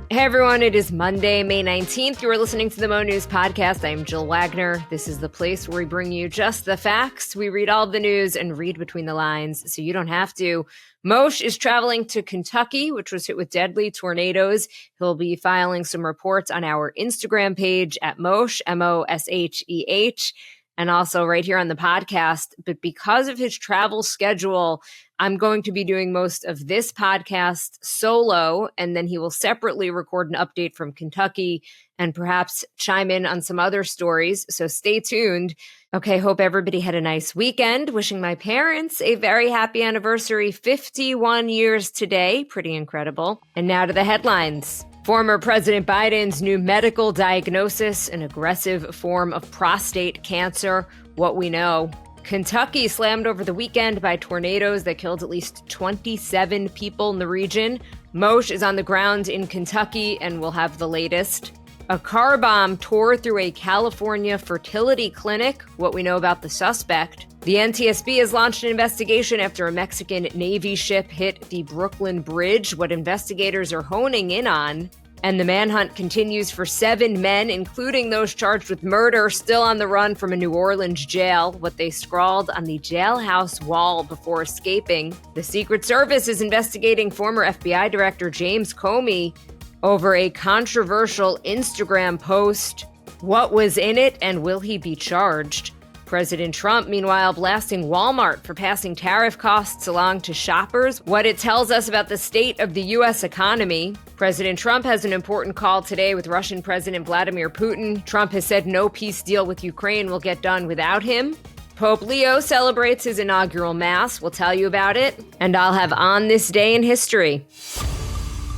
Hey everyone, it is Monday, May 19th. You are listening to the Mo News Podcast. I am Jill Wagner. This is the place where we bring you just the facts. We read all of the news and read between the lines so you don't have to. Moshe is traveling to Kentucky, which was hit with deadly tornadoes. He'll be filing some reports on our Instagram page at Moshe, Mosheh, and also right here on the podcast. But because of his travel schedule, I'm going to be doing most of this podcast solo, and then he will separately record an update from Kentucky and perhaps chime in on some other stories. So stay tuned. Okay, hope everybody had a nice weekend. Wishing my parents a very happy anniversary, 51 years today. Pretty incredible. And now to the headlines. Former President Biden's new medical diagnosis, an aggressive form of prostate cancer. What we know. Kentucky slammed over the weekend by tornadoes that killed at least 27 people in the region. Moshe is on the ground in Kentucky and will have the latest. A car bomb tore through a California fertility clinic. What we know about the suspect. The NTSB has launched an investigation after a Mexican Navy ship hit the Brooklyn Bridge. What investigators are honing in on. And the manhunt continues for 7 men, including those charged with murder, still on the run from a New Orleans jail. What they scrawled on the jailhouse wall before escaping. The Secret Service is investigating former FBI Director James Comey over a controversial Instagram post. What was in it, and will he be charged? President Trump, meanwhile, blasting Walmart for passing tariff costs along to shoppers. What it tells us about the state of the U.S. economy. President Trump has an important call today with Russian President Vladimir Putin. Trump has said no peace deal with Ukraine will get done without him. Pope Leo celebrates his inaugural mass. We'll tell you about it. And I'll have on this day in history.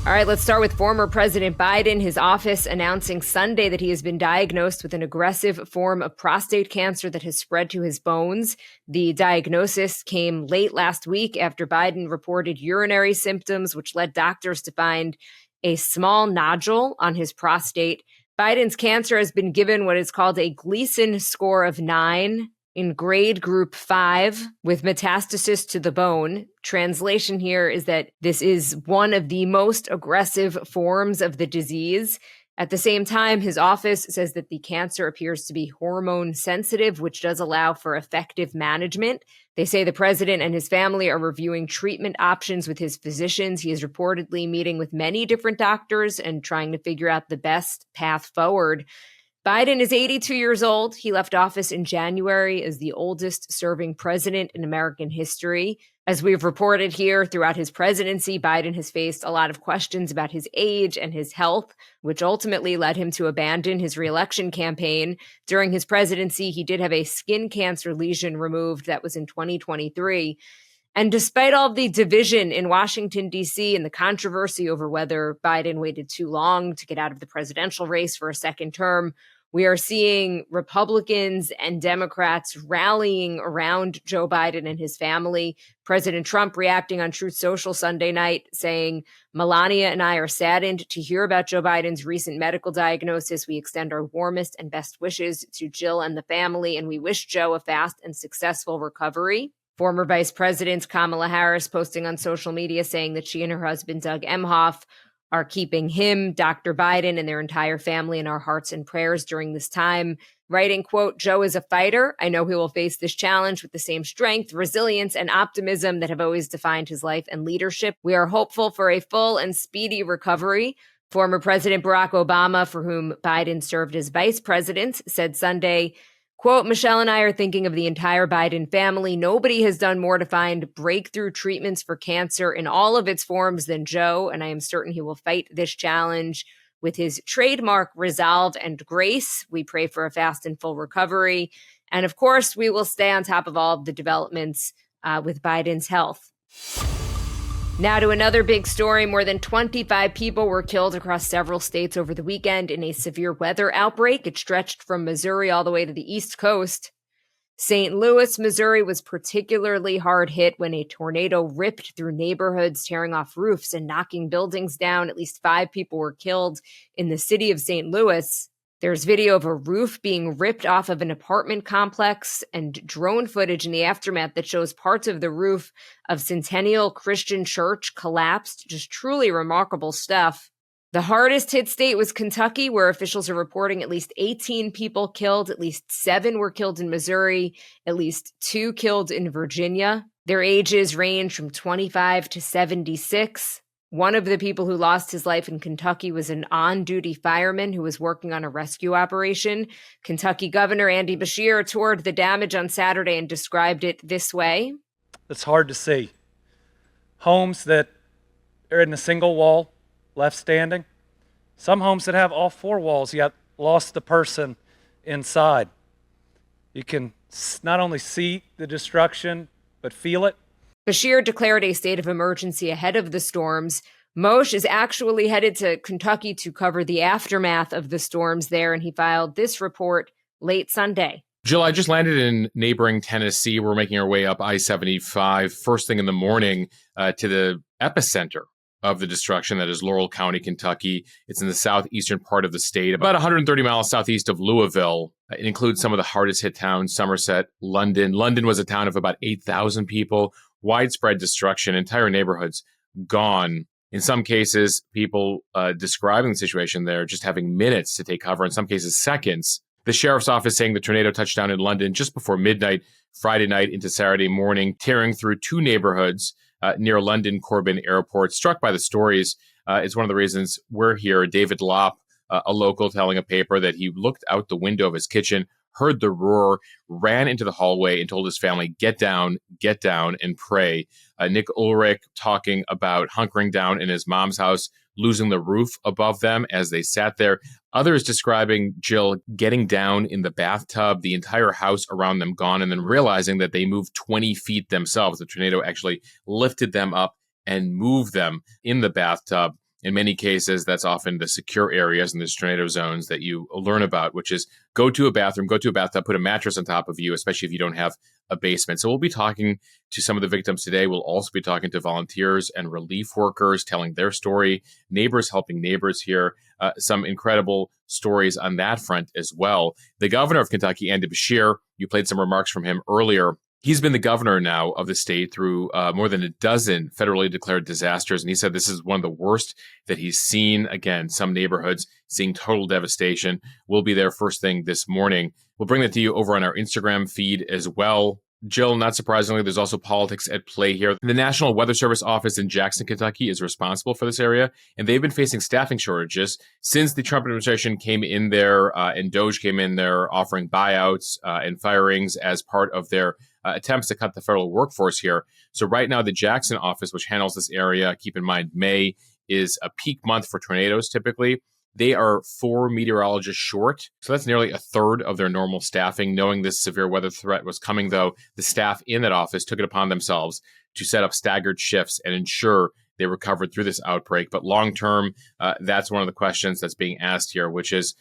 All right, let's start with former President Biden. His office announcing Sunday that he has been diagnosed with an aggressive form of prostate cancer that has spread to his bones. The diagnosis came late last week after Biden reported urinary symptoms, which led doctors to find a small nodule on his prostate. Biden's cancer has been given what is called a Gleason score of 9. In grade group 5 with metastasis to the bone. Translation here is that this is one of the most aggressive forms of the disease. At the same time, his office says that the cancer appears to be hormone sensitive, which does allow for effective management. They say the president and his family are reviewing treatment options with his physicians. He is reportedly meeting with many different doctors and trying to figure out the best path forward. Biden is 82 years old. He left office in January as the oldest serving president in American history. As we've reported here, throughout his presidency, Biden has faced a lot of questions about his age and his health, which ultimately led him to abandon his reelection campaign. During his presidency, he did have a skin cancer lesion removed. That was in 2023. And despite all the division in Washington, D.C., and the controversy over whether Biden waited too long to get out of the presidential race for a second term, we are seeing Republicans and Democrats rallying around Joe Biden and his family. President Trump reacting on Truth Social Sunday night, saying, "Melania and I are saddened to hear about Joe Biden's recent medical diagnosis. We extend our warmest and best wishes to Jill and the family, and we wish Joe a fast and successful recovery." Former Vice President Kamala Harris posting on social media saying that she and her husband, Doug Emhoff, are keeping him, Dr. Biden, and their entire family in our hearts and prayers during this time. Writing, quote, "Joe is a fighter. I know he will face this challenge with the same strength, resilience, and optimism that have always defined his life and leadership. We are hopeful for a full and speedy recovery." Former President Barack Obama, for whom Biden served as vice president, said Sunday, quote, "Michelle and I are thinking of the entire Biden family. Nobody has done more to find breakthrough treatments for cancer in all of its forms than Joe, and I am certain he will fight this challenge with his trademark resolve and grace. We pray for a fast and full recovery. And of course, we will stay on top of all of the developments with Biden's health." Now to another big story. More than 25 people were killed across several states over the weekend in a severe weather outbreak. It stretched from Missouri all the way to the East Coast. St. Louis, Missouri was particularly hard hit when a tornado ripped through neighborhoods, tearing off roofs and knocking buildings down. At least 5 people were killed in the city of St. Louis. There's video of a roof being ripped off of an apartment complex and drone footage in the aftermath that shows parts of the roof of Centennial Christian Church collapsed. Just truly remarkable stuff. The hardest hit state was Kentucky, where officials are reporting at least 18 people killed. At least 7 were killed in Missouri, at least 2 killed in Virginia. Their ages range from 25 to 76. One of the people who lost his life in Kentucky was an on-duty fireman who was working on a rescue operation. Kentucky Governor Andy Beshear toured the damage on Saturday and described it this way. It's hard to see. Homes that are in a single wall, left standing. Some homes that have all 4 walls, yet lost the person inside. You can not only see the destruction, but feel it. Beshear declared a state of emergency ahead of the storms. Moshe is actually headed to Kentucky to cover the aftermath of the storms there, and he filed this report late Sunday. Jill, I just landed in neighboring Tennessee. We're making our way up I-75 first thing in the morning to the epicenter of the destruction, that is Laurel County, Kentucky. It's in the southeastern part of the state, about 130 miles southeast of Louisville. It includes some of the hardest hit towns, Somerset, London. London was a town of about 8,000 people. Widespread destruction, entire neighborhoods gone. In some cases, people describing the situation there just having minutes to take cover, in some cases seconds. The sheriff's office saying the tornado touched down in London just before midnight, Friday night into Saturday morning, tearing through 2 neighborhoods near London Corbin Airport. Struck by the stories is one of the reasons we're here. David Lopp, a local, telling a paper that he looked out the window of his kitchen, heard the roar, ran into the hallway and told his family, get down, and pray. Nick Ulrich talking about hunkering down in his mom's house, losing the roof above them as they sat there. Others describing Jill getting down in the bathtub, the entire house around them gone, and then realizing that they moved 20 feet themselves. The tornado actually lifted them up and moved them in the bathtub. In many cases, that's often the secure areas in these tornado zones that you learn about, which is go to a bathroom, go to a bathtub, put a mattress on top of you, especially if you don't have a basement. So we'll be talking to some of the victims today. We'll also be talking to volunteers and relief workers telling their story, neighbors helping neighbors here, some incredible stories on that front as well. The governor of Kentucky, Andy Beshear, you played some remarks from him earlier. He's been the governor now of the state through more than a dozen federally declared disasters. And he said this is one of the worst that he's seen. Again, some neighborhoods seeing total devastation. We'll be there first thing this morning. We'll bring that to you over on our Instagram feed as well. Jill, not surprisingly, there's also politics at play here. The National Weather Service office in Jackson, Kentucky is responsible for this area, and they've been facing staffing shortages since the Trump administration came in there and DOJ came in there offering buyouts and firings as part of their attempts to cut the federal workforce here. So right now, the Jackson office, which handles this area, keep in mind, May is a peak month for tornadoes typically. They are 4 meteorologists short. So that's nearly a third of their normal staffing. Knowing this severe weather threat was coming, though, the staff in that office took it upon themselves to set up staggered shifts and ensure they recovered through this outbreak. But long term, that's one of the questions that's being asked here, which is,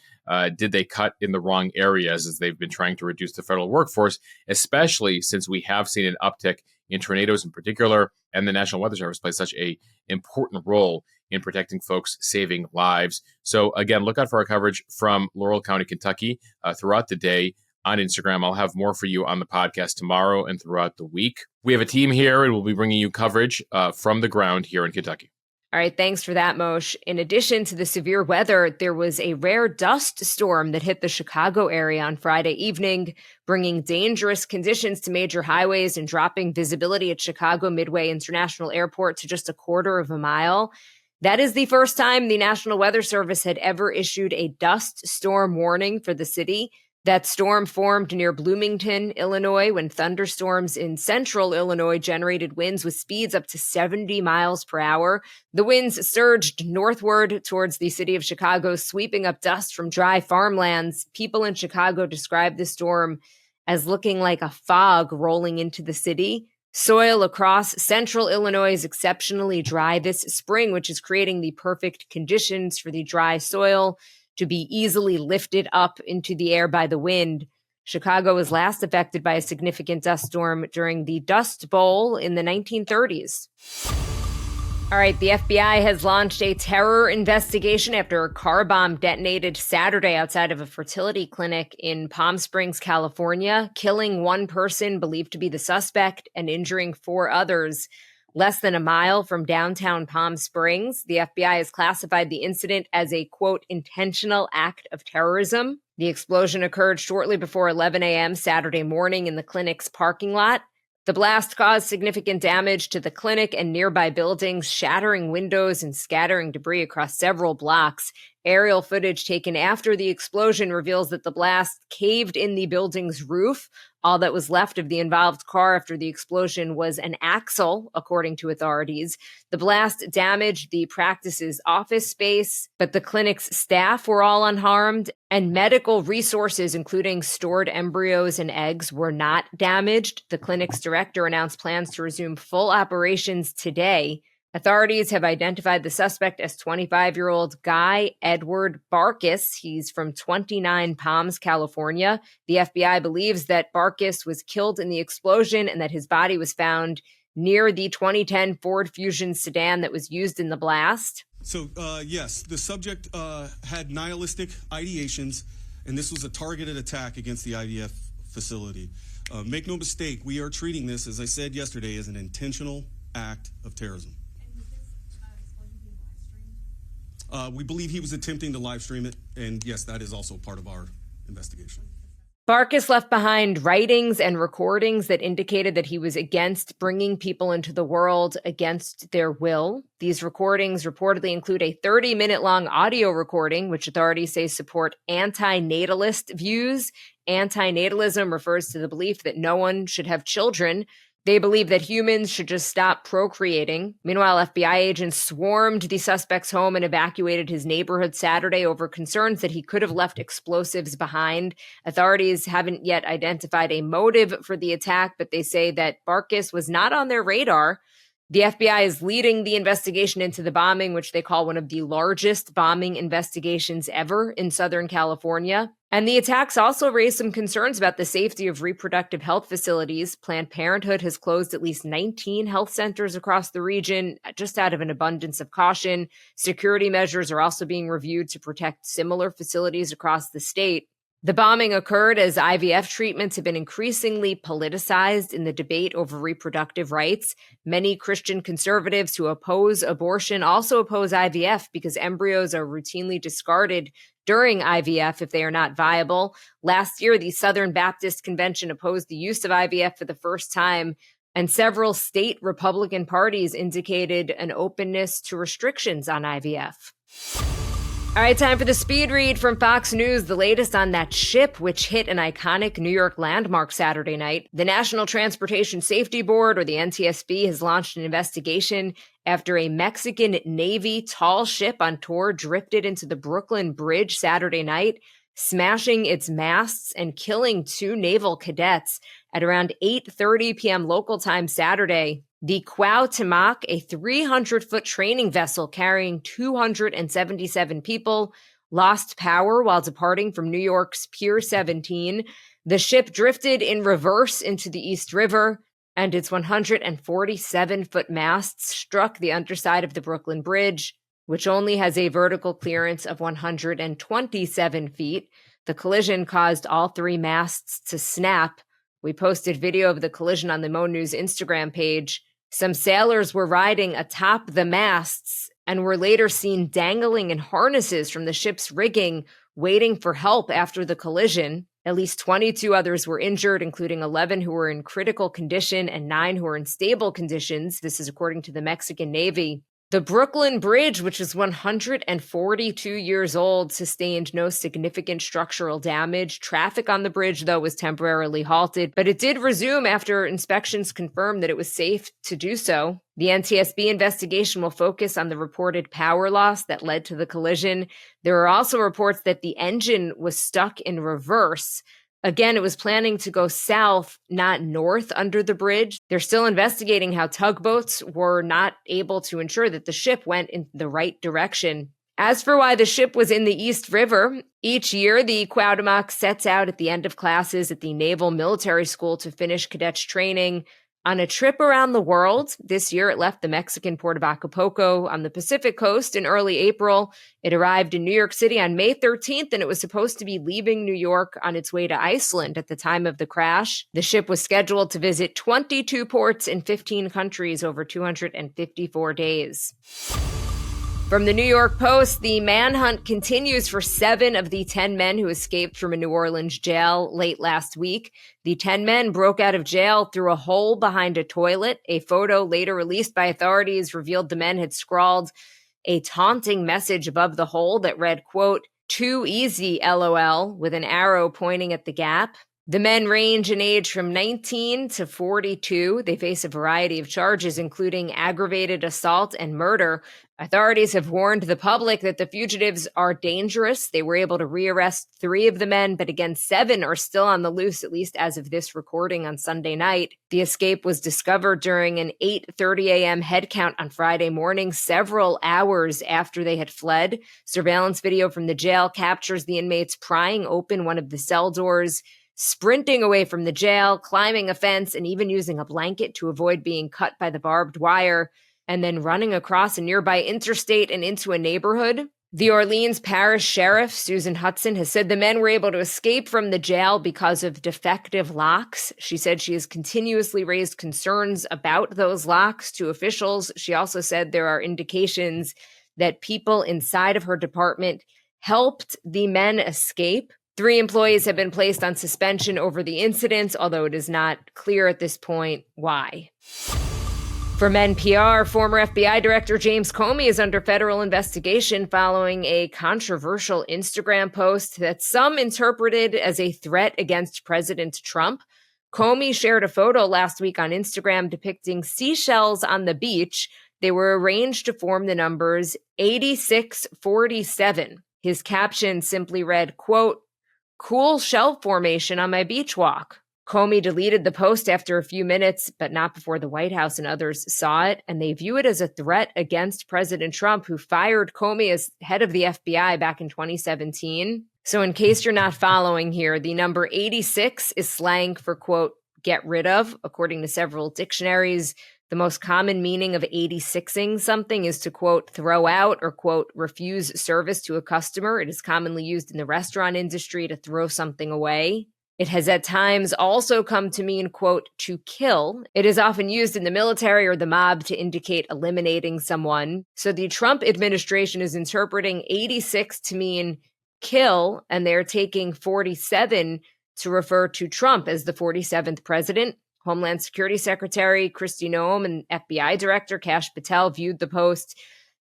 did they cut in the wrong areas as they've been trying to reduce the federal workforce, especially since we have seen an uptick in tornadoes in particular, and the National Weather Service plays such an important role in protecting folks, saving lives. So again, look out for our coverage from Laurel County, Kentucky throughout the day on Instagram. I'll have more for you on the podcast tomorrow and throughout the week. We have a team here and we'll be bringing you coverage from the ground here in Kentucky. All right, thanks for that, Moshe. In addition to the severe weather, there was a rare dust storm that hit the Chicago area on Friday evening, bringing dangerous conditions to major highways and dropping visibility at Chicago Midway International Airport to just a quarter of a mile. That is the first time the National Weather Service had ever issued a dust storm warning for the city. That storm formed near Bloomington, Illinois, when thunderstorms in central Illinois generated winds with speeds up to 70 miles per hour. The winds surged northward towards the city of Chicago, sweeping up dust from dry farmlands. People in Chicago described the storm as looking like a fog rolling into the city. Soil across central Illinois is exceptionally dry this spring, which is creating the perfect conditions for the dry soil to be easily lifted up into the air by the wind. Chicago was last affected by a significant dust storm during the Dust Bowl in the 1930s. All right, the FBI has launched a terror investigation after a car bomb detonated Saturday outside of a fertility clinic in Palm Springs, California, killing one person believed to be the suspect and injuring 4 others. less than a mile from downtown Palm Springs. The FBI has classified the incident as a, quote, intentional act of terrorism. The explosion occurred shortly before 11 a.m. Saturday morning in the clinic's parking lot. The blast caused significant damage to the clinic and nearby buildings, shattering windows and scattering debris across several blocks. Aerial footage taken after the explosion reveals that the blast caved in the building's roof. All that was left of the involved car after the explosion was an axle, according to authorities. The blast damaged the practice's office space, but the clinic's staff were all unharmed, and medical resources, including stored embryos and eggs, were not damaged. The clinic's director announced plans to resume full operations today. Authorities have identified the suspect as 25-year-old Guy Edward Barkis. He's from 29 Palms, California. The FBI believes that Barkis was killed in the explosion and that his body was found near the 2010 Ford Fusion sedan that was used in the blast. So, yes, the subject had nihilistic ideations, and this was a targeted attack against the IVF facility. Make no mistake, we are treating this, as I said yesterday, as an intentional act of terrorism. We believe he was attempting to live stream it, and yes, that is also part of our investigation. Barkis left behind writings and recordings that indicated that he was against bringing people into the world against their will. These recordings reportedly include a 30-minute-long audio recording, which authorities say support anti-natalist views. Anti-natalism refers to the belief that no one should have children. They believe that humans should just stop procreating. Meanwhile, FBI agents swarmed the suspect's home and evacuated his neighborhood Saturday over concerns that he could have left explosives behind. Authorities haven't yet identified a motive for the attack, but they say that Barkis was not on their radar. The FBI is leading the investigation into the bombing, which they call one of the largest bombing investigations ever in Southern California. And the attacks also raised some concerns about the safety of reproductive health facilities. Planned Parenthood has closed at least 19 health centers across the region, just out of an abundance of caution. Security measures are also being reviewed to protect similar facilities across the state. The bombing occurred as IVF treatments have been increasingly politicized in the debate over reproductive rights. Many Christian conservatives who oppose abortion also oppose IVF because embryos are routinely discarded during IVF if they are not viable. Last year, the Southern Baptist Convention opposed the use of IVF for the first time, and several state Republican parties indicated an openness to restrictions on IVF. All right, time for the speed read from Fox News, the latest on that ship which hit an iconic New York landmark Saturday night. The National Transportation Safety Board, or the NTSB, has launched an investigation after a Mexican Navy tall ship on tour drifted into the Brooklyn Bridge Saturday night, smashing its masts and killing 2 naval cadets at around 8:30 p.m. local time Saturday. The Cuauhtémoc, a 300-foot training vessel carrying 277 people, lost power while departing from New York's Pier 17. The ship drifted in reverse into the East River, and its 147-foot masts struck the underside of the Brooklyn Bridge, which only has a vertical clearance of 127 feet. The collision caused all 3 masts to snap. We posted video of the collision on the Mo News Instagram page. Some sailors were riding atop the masts and were later seen dangling in harnesses from the ship's rigging, waiting for help after the collision. At least 22 others were injured, including 11 who were in critical condition and 9 who were in stable conditions. This is according to the Mexican Navy. The Brooklyn Bridge, which is 142 years old, sustained no significant structural damage. Traffic on the bridge, though, was temporarily halted, but it did resume after inspections confirmed that it was safe to do so. The NTSB investigation will focus on the reported power loss that led to the collision. There are also reports that the engine was stuck in reverse. Again, it was planning to go south, not north under the bridge. They're still investigating how tugboats were not able to ensure that the ship went in the right direction. As for why the ship was in the East River, each year the Cuauhtémoc sets out at the end of classes at the Naval Military School to finish cadets training On a trip around the world, this year it left the Mexican port of Acapulco on the Pacific coast in early April. It arrived in New York City on May 13th, and it was supposed to be leaving New York on its way to Iceland at the time of the crash. The ship was scheduled to visit 22 ports in 15 countries over 254 days. From the New York Post, the manhunt continues for 7 of the 10 men who escaped from a New Orleans jail late last week. The 10 men broke out of jail through a hole behind a toilet. A photo later released by authorities revealed the men had scrawled a taunting message above the hole that read, quote, "Too easy, LOL," with an arrow pointing at the gap. The men range in age from 19 to 42. They face a variety of charges, including aggravated assault and murder. Authorities have warned the public that the fugitives are dangerous. They were able to rearrest 3 of the men, but again, 7 are still on the loose, at least as of this recording on Sunday night. The escape was discovered during an 8:30 a.m. head count on Friday morning, several hours after they had fled. Surveillance video from the jail captures the inmates prying open one of the cell doors, sprinting away from the jail, climbing a fence, and even using a blanket to avoid being cut by the barbed wire, and then running across a nearby interstate and into a neighborhood. The Orleans Parish Sheriff, Susan Hudson, has said the men were able to escape from the jail because of defective locks. She said she has continuously raised concerns about those locks to officials. She also said there are indications that people inside of her department helped the men escape. 3 employees have been placed on suspension over the incident, although it is not clear at this point why. From NPR, former FBI Director James Comey is under federal investigation following a controversial Instagram post that some interpreted as a threat against President Trump. Comey shared a photo last week on Instagram depicting seashells on the beach. They were arranged to form the numbers 8647. His caption simply read, quote, "Cool shell formation on my beach walk." Comey deleted the post after a few minutes, but not before the White House and others saw it, and they view it as a threat against President Trump, who fired Comey as head of the FBI back in 2017. So in case you're not following here, the number 86 is slang for, quote, "get rid of." According to several dictionaries, the most common meaning of 86ing something is to, quote, "throw out" or, quote, "refuse service to a customer." It is commonly used in the restaurant industry to throw something away. It has at times also come to mean, quote, "to kill." It is often used in the military or the mob to indicate eliminating someone. So the Trump administration is interpreting 86 to mean kill, and they're taking 47 to refer to Trump as the 47th president. Homeland Security Secretary Kristi Noem and FBI Director Kash Patel viewed the post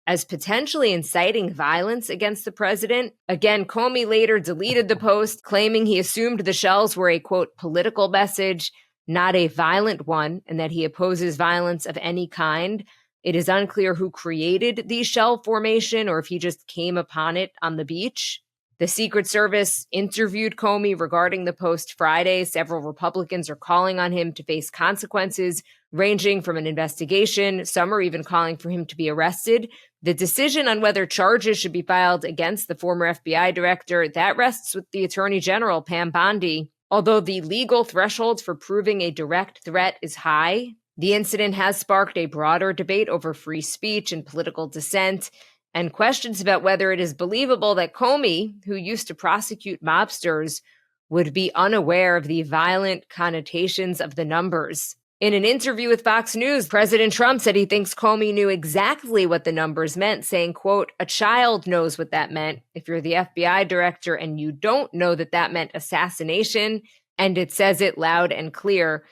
as potentially inciting violence against the president. Again, Comey later deleted the post, claiming he assumed the shells were a, quote, "political message, not a violent one," and that he opposes violence of any kind. It is unclear who created the shell formation or if he just came upon it on the beach. The Secret Service interviewed Comey regarding the post Friday. Several Republicans are calling on him to face consequences, ranging from an investigation. Some are even calling for him to be arrested. The decision on whether charges should be filed against the former FBI director, that rests with the Attorney General, Pam Bondi. Although the legal threshold for proving a direct threat is high, the incident has sparked a broader debate over free speech and political dissent, and questions about whether it is believable that Comey, who used to prosecute mobsters, would be unaware of the violent connotations of the numbers. In an interview with Fox News, President Trump said he thinks Comey knew exactly what the numbers meant, saying, quote, "A child knows what that meant. If you're the FBI director and you don't know that that meant assassination, and it says it loud and clear."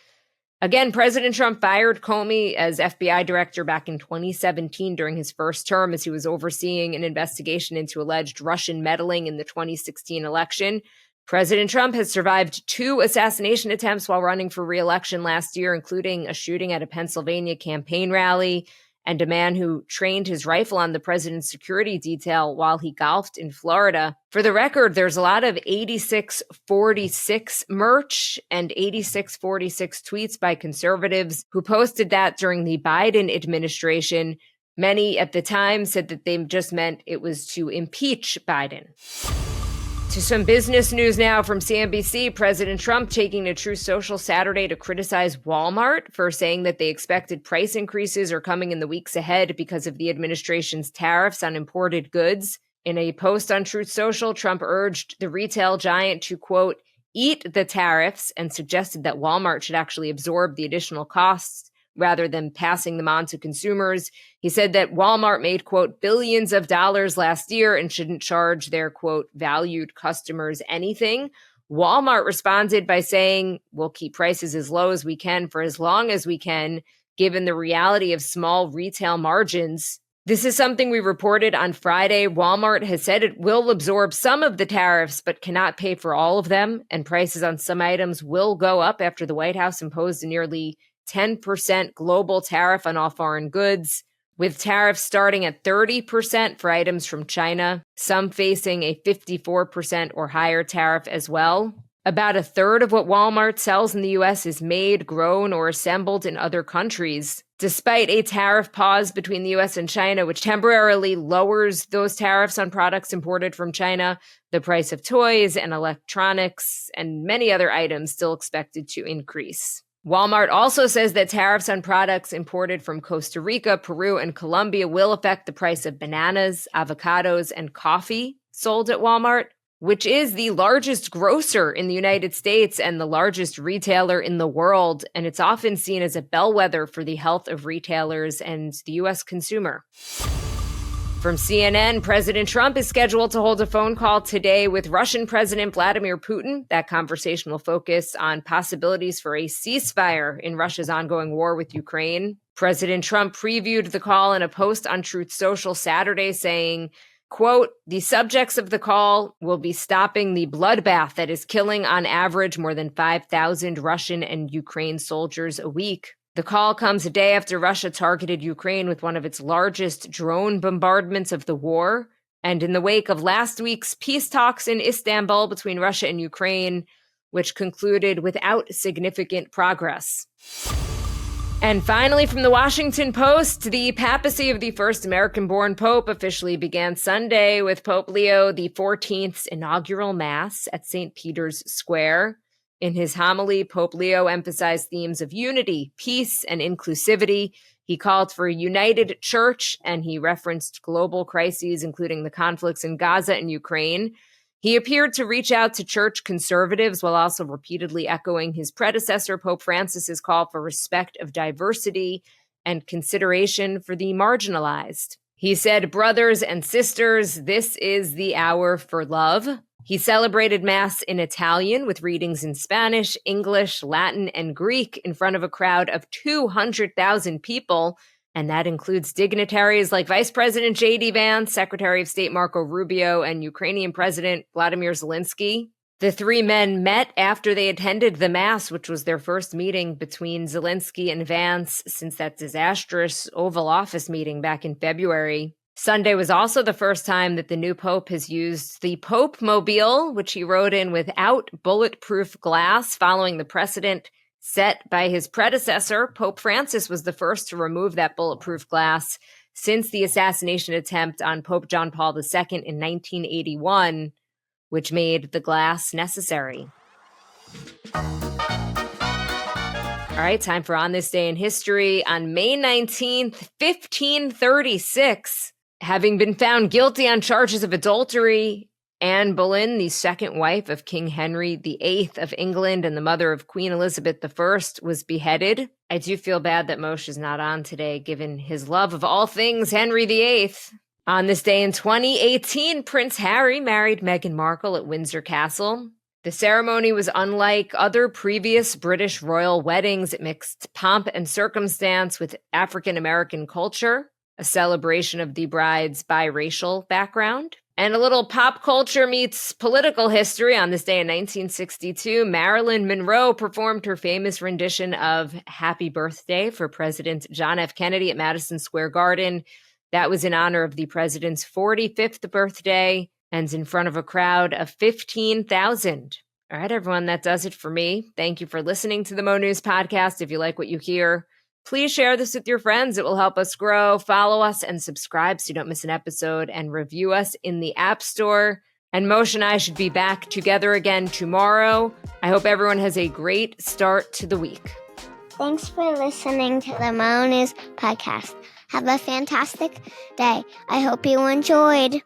Again, President Trump fired Comey as FBI director back in 2017 during his first term as he was overseeing an investigation into alleged Russian meddling in the 2016 election. President Trump has survived 2 assassination attempts while running for re-election last year, including a shooting at a Pennsylvania campaign rally and a man who trained his rifle on the president's security detail while he golfed in Florida. For the record, there's a lot of 8646 merch and 8646 tweets by conservatives who posted that during the Biden administration. Many at the time said that they just meant it was to impeach Biden. To some business news now from CNBC. President Trump taking to Truth Social Saturday to criticize Walmart for saying that they expected price increases are coming in the weeks ahead because of the administration's tariffs on imported goods. In a post on Truth Social, Trump urged the retail giant to, quote, eat the tariffs, and suggested that Walmart should actually absorb the additional costs rather than passing them on to consumers. He said that Walmart made, quote, billions of dollars last year and shouldn't charge their, quote, valued customers anything. Walmart responded by saying, we'll keep prices as low as we can for as long as we can, given the reality of small retail margins. This is something we reported on Friday. Walmart has said it will absorb some of the tariffs, but cannot pay for all of them, and prices on some items will go up after the White House imposed a nearly 10% global tariff on all foreign goods, with tariffs starting at 30% for items from China, some facing a 54% or higher tariff as well. About a third of what Walmart sells in the U.S. is made, grown, or assembled in other countries. Despite a tariff pause between the U.S. and China, which temporarily lowers those tariffs on products imported from China, the price of toys and electronics and many other items still expected to increase. Walmart also says that tariffs on products imported from Costa Rica, Peru, and Colombia will affect the price of bananas, avocados, and coffee sold at Walmart, which is the largest grocer in the United States and the largest retailer in the world. And it's often seen as a bellwether for the health of retailers and the U.S. consumer. From CNN, President Trump is scheduled to hold a phone call today with Russian President Vladimir Putin. That conversation will focus on possibilities for a ceasefire in Russia's ongoing war with Ukraine. President Trump previewed the call in a post on Truth Social Saturday saying, quote, the subjects of the call will be stopping the bloodbath that is killing on average more than 5,000 Russian and Ukraine soldiers a week. The call comes a day after Russia targeted Ukraine with one of its largest drone bombardments of the war, and in the wake of last week's peace talks in Istanbul between Russia and Ukraine, which concluded without significant progress. And finally, from the Washington Post, the papacy of the first American-born pope officially began Sunday with Pope Leo XIV's inaugural mass at St. Peter's Square. In his homily, Pope Leo emphasized themes of unity, peace, and inclusivity. He called for a united church, and he referenced global crises, including the conflicts in Gaza and Ukraine. He appeared to reach out to church conservatives while also repeatedly echoing his predecessor, Pope Francis's call for respect of diversity and consideration for the marginalized. He said, brothers and sisters, this is the hour for love. He celebrated Mass in Italian with readings in Spanish, English, Latin, and Greek in front of a crowd of 200,000 people, and that includes dignitaries like Vice President J.D. Vance, Secretary of State Marco Rubio, and Ukrainian President Vladimir Zelensky. The three men met after they attended the Mass, which was their first meeting between Zelensky and Vance since that disastrous Oval Office meeting back in February. Sunday was also the first time that the new pope has used the Pope Mobile, which he rode in without bulletproof glass, following the precedent set by his predecessor. Pope Francis was the first to remove that bulletproof glass since the assassination attempt on Pope John Paul II in 1981, which made the glass necessary. All right, time for On This Day in History. On May 19th, 1536, having been found guilty on charges of adultery, Anne Boleyn, the second wife of King Henry VIII of England and the mother of Queen Elizabeth I, was beheaded. I do feel bad that Moshe is not on today, given his love of all things Henry VIII. On this day in 2018, Prince Harry married Meghan Markle at Windsor Castle. The ceremony was unlike other previous British royal weddings. It mixed pomp and circumstance with African-American culture, a celebration of the bride's biracial background. And a little pop culture meets political history. On this day in 1962, Marilyn Monroe performed her famous rendition of Happy Birthday for President John F. Kennedy at Madison Square Garden. That was in honor of the president's 45th birthday and in front of a crowd of 15,000. All right, everyone, that does it for me. Thank you for listening to the Mo News Podcast. If you like what you hear, please share this with your friends. It will help us grow. Follow us and subscribe so you don't miss an episode, and review us in the App Store. And Moshe and I should be back together again tomorrow. I hope everyone has a great start to the week. Thanks for listening to the Mo News Podcast. Have a fantastic day. I hope you enjoyed.